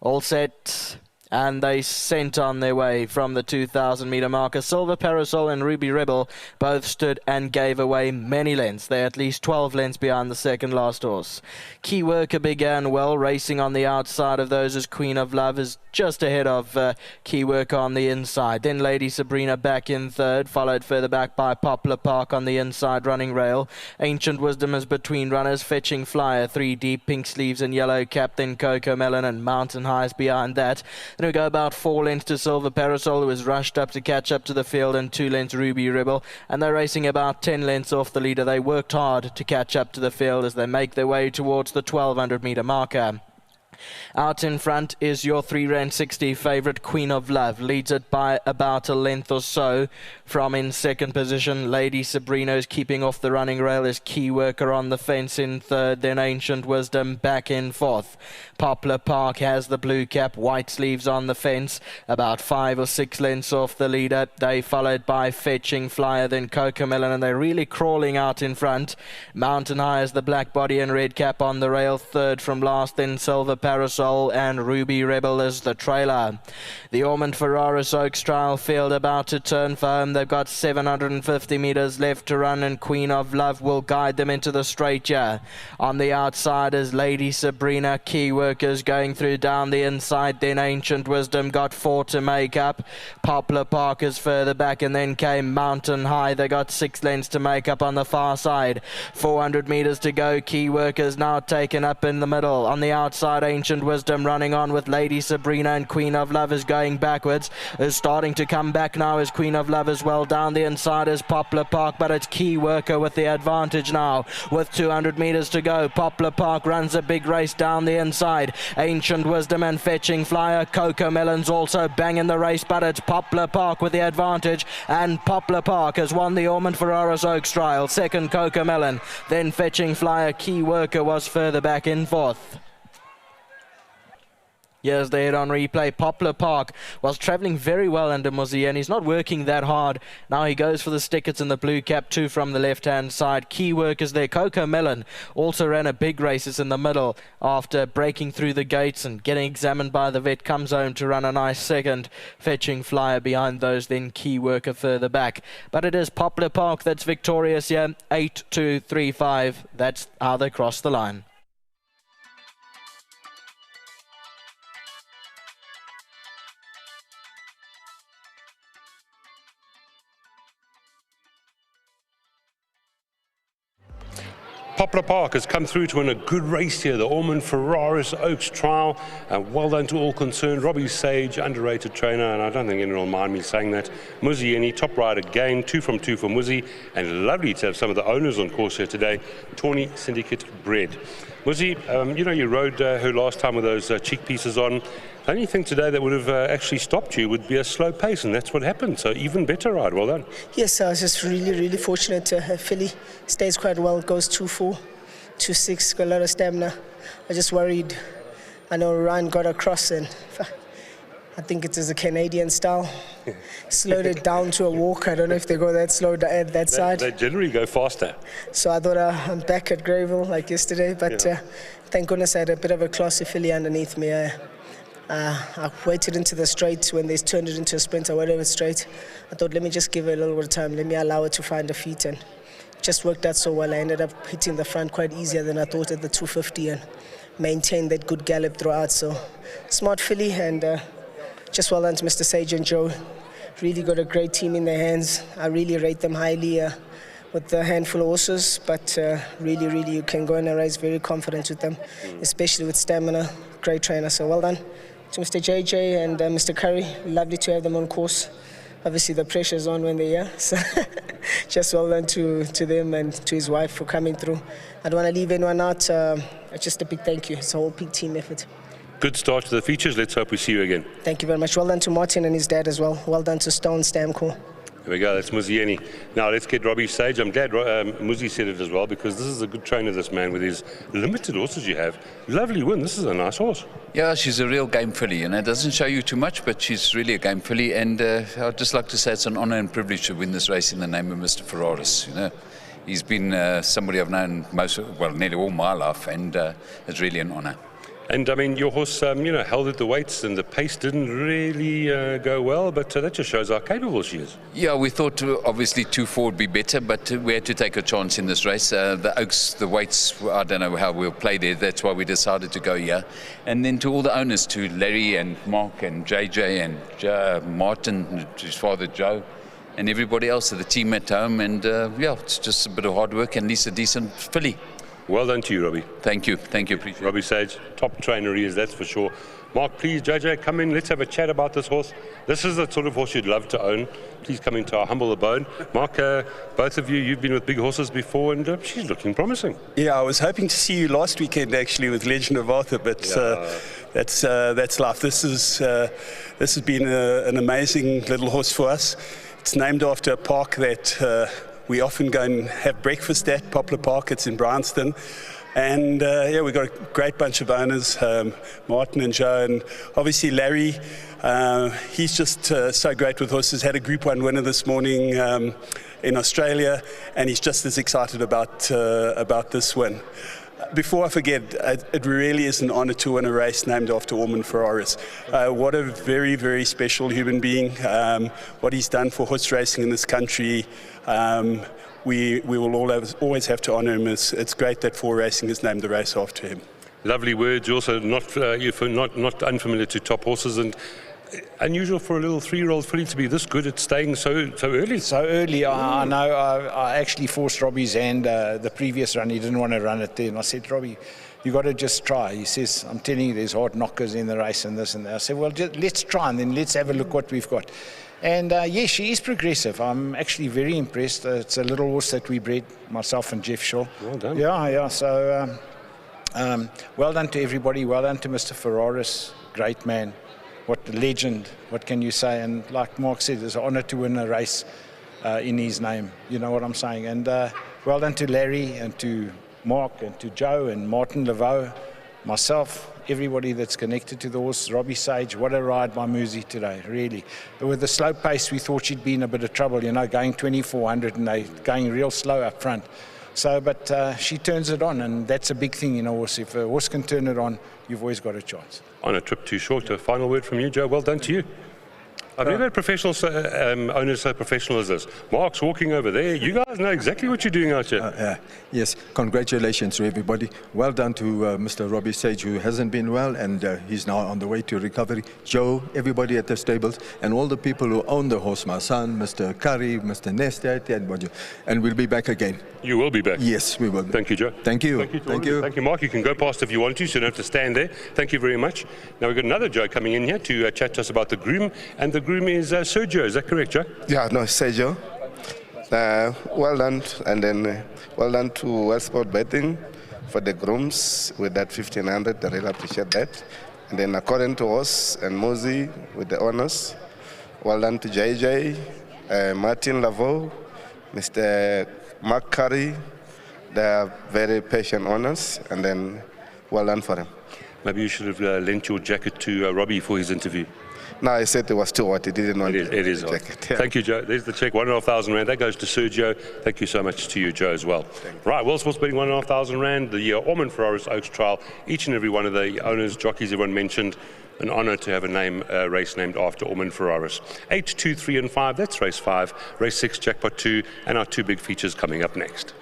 All set. And they sent on their way from the 2,000 metre marker. Silver Parasol and Ruby Rebel both stood and gave away many lengths. They're at least 12 lengths behind the second last horse. Key Worker began well, racing on the outside of those as Queen of Love is just ahead of Key Worker on the inside. Then Lady Sabrina back in third, followed further back by Poplar Park on the inside running rail. Ancient Wisdom is between runners, Fetching Flyer, 3 deep, Pink Sleeves and Yellow Cap, then Coco Melon and Mountain Highs behind that. Then we go about 4 lengths to Silver Parasol, who has rushed up to catch up to the field, and 2 lengths Ruby Rebel, and they're racing about 10 lengths off the leader. They worked hard to catch up to the field as they make their way towards the 1,200 metre marker. Out in front is your £3.60 favourite Queen of Love. Leads it by about a length or so. From in second position, Lady Sabrina is keeping off the running rail as Key Worker on the fence in third. Then Ancient Wisdom back in fourth. Poplar Park has the blue cap, White Sleeves on the fence, about 5 or 6 lengths off the leader. They followed by Fetching Flyer, then Coco Melon, and they're really crawling out in front. Mountain High has the black body and red cap on the rail, third from last. Then Silver Parasol and Ruby Rebel is the trailer. The Ormond Ferraris Oaks trial field about to turn for home. They've got 750 metres left to run, and Queen of Love will guide them into the straight here. On the outside is Lady Sabrina. Key Workers going through down the inside, then Ancient Wisdom got 4 to make up. Poplar Park is further back, and then came Mountain High. They got 6 lengths to make up on the far side. 400 metres to go. Key Workers now taken up in the middle. On the outside, Ancient Wisdom running on with Lady Sabrina, and Queen of Love is going backwards. Is starting to come back now as Queen of Love as well. Down the inside is Poplar Park, but it's Key Worker with the advantage now with 200 metres to go. Poplar Park runs a big race down the inside. Ancient Wisdom and Fetching Flyer. Coco Melon's also banging the race, but it's Poplar Park with the advantage, and Poplar Park has won the Ormond Ferraris Oaks trial. Second Coco Melon, then Fetching Flyer. Key Worker was further back in fourth. Here's the head on replay. Poplar Park was travelling very well under Muzi, and he's not working that hard. Now he goes for the stickets in the blue cap, 2 from the left-hand side. Key Workers there. Coco Melon also ran a big races in the middle after breaking through the gates and getting examined by the vet. Comes home to run a nice second. Fetching Flyer behind those, then Key Worker further back. But it is Poplar Park that's victorious here. 8-2-3-5. That's how they cross the line. Poplar Park has come through to win a good race here, the Ormond Ferraris Oaks trial, and well done to all concerned. Robbie Sage, underrated trainer, and I don't think anyone will mind me saying that. Muzi, any top rider again, 2 from 2 for Muzi, and lovely to have some of the owners on course here today. Tawny Syndicate bred. Muzi, you know, you rode her last time with those cheek pieces on. The only thing today that would have actually stopped you would be a slow pace, and that's what happened. So even better ride. Well done. Yes, I was just really fortunate. Her filly stays quite well, goes 2-4, 2-6, got a lot of stamina. I just worried. I know Ryan got across, and I think it is a Canadian style. Slowed it down to a walk. I don't know if they go that slow at that side. They generally go faster. So I thought I'm back at Greyville like yesterday, but Yeah. thank goodness I had a bit of a classy filly underneath me. I waited into the straight. When they turned it into a sprint, I waited straight. I thought, let me just give her a little bit of time. Let me allow her to find her feet, and just worked out so well. I ended up hitting the front quite easier than I thought at the 250, and maintained that good gallop throughout. So smart filly, and just well done to Mr. Sage and Joe. Really got a great team in their hands. I really rate them highly with the handful of horses, but really you can go in a race very confident with them, especially with stamina. Great trainer, so well done to Mr. JJ and Mr. Curry. Lovely to have them on course. Obviously the pressure's on when they're here, so just well done to them and to his wife for coming through. I don't want to leave anyone out. Just a big thank you. It's a whole big team effort. Good start to the features. Let's hope we see you again. Thank you very much. Well done to Martin and his dad as well. Well done to Stone Stamcore. There we go, that's Muzieni. Now let's get Robbie Sage. I'm glad Muzi said it as well, because this is a good trainer, this man, with his limited horses you have. Lovely win, this is a nice horse. Yeah, she's a real game filly, and it doesn't show you too much, but she's really a game filly, and I'd just like to say it's an honour and privilege to win this race in the name of Mr. Ferraris. You know, he's been somebody I've known nearly all my life, and it's really an honour. And I mean, your horse, held at the weights, and the pace didn't really go well, but that just shows how capable she is. Yeah, we thought obviously 2-4 would be better, but we had to take a chance in this race. The Oaks, the weights, I don't know how we'll play there. That's why we decided to go here. And then to all the owners, to Larry and Mark and JJ and Martin, his father Joe, and everybody else, the team at home. And it's just a bit of hard work and at least a decent filly. Well done to you, Robbie. Thank you. Appreciate it. Robbie Sage, top trainer he is, that's for sure. Mark, please, JJ, come in. Let's have a chat about this horse. This is the sort of horse you'd love to own. Please come into our humble abode. Mark, both of you, you've been with big horses before, and she's looking promising. Yeah, I was hoping to see you last weekend, actually, with Legend of Arthur, but that's life. This has been an amazing little horse for us. It's named after a park that we often go and have breakfast at, Poplar Park. It's in Bryanston. And we've got a great bunch of owners, Martin and Joe, and obviously Larry. He's just so great with horses. Had a Group 1 winner this morning in Australia, and he's just as excited about this win. Before I forget, it really is an honour to win a race named after Ormond Ferraris. What a very, very special human being. What he's done for horse racing in this country. We will always have to honour him. It's great that 4 Racing has named the race after him. Lovely words. You're also not unfamiliar to top horses, and unusual for a little 3-year-old filly to be this good at staying so early. So early, I know. I actually forced Robbie's hand the previous run. He didn't want to run it there, and I said, Robbie, you got to just try. He says, I'm telling you, there's hard knockers in the race and this and that. I said, well, let's try, and then let's have a look what we've got. And she is progressive. I'm actually very impressed. It's a little horse that we bred, myself and Jeff Shaw. Well done. Yeah. So well done to everybody. Well done to Mr. Ferraris. Great man. What a legend. What can you say? And like Mark said, it's an honour to win a race in his name. You know what I'm saying? And well done to Larry and to Mark and to Joe and Martin Laveau, myself, everybody that's connected to the horse. Robbie Sage, what a ride by Muzi today, really. But with the slow pace, we thought she'd be in a bit of trouble, going 2,400 and they going real slow up front. So, but she turns it on, and that's a big thing in a horse. If a horse can turn it on, you've always got a chance. On a trip too short, a final word from you, Joe. Well done to you. I've never had professional owners so professional as this. Mark's walking over there. You guys know exactly what you're doing out here. Yes, congratulations to everybody. Well done to Mr. Robbie Sage, who hasn't been well, and he's now on the way to recovery. Joe, everybody at the stables, and all the people who own the horse, my son, Mr. Curry, Mr. Nestat, and we'll be back again. You will be back. Yes, we will. Thank you, Joe. Thank you. Thank you, Mark. You can go past if you want to, so you don't have to stand there. Thank you very much. Now we've got another Joe coming in here to chat to us about the groom, and the groom is Sergio. Is that correct, Joe? Yeah, no, Sergio. Well done, and then well done to Wellsport Betting for the grooms with that 1,500. I really appreciate that. And then according to us and Muzi with the owners, well done to JJ, Martin Laveau, Mr. Mark Curry. They are very patient owners, and then well done for them. Maybe you should have lent your jacket to Robbie for his interview. No, I said it was too hot. He didn't want it is the jacket. Yeah. Thank you, Joe. There's the check, 1,500 Rand. That goes to Sergio. Thank you so much to you, Joe, as well. Right, World Sports Betting, 1,500 Rand. The Ormond Ferraris Oaks trial. Each and every one of the owners, jockeys, everyone mentioned. An honour to have a race named after Ormond Ferraris. 8, 2, 3 and 5, that's race 5. Race 6, jackpot 2, and our 2 big features coming up next.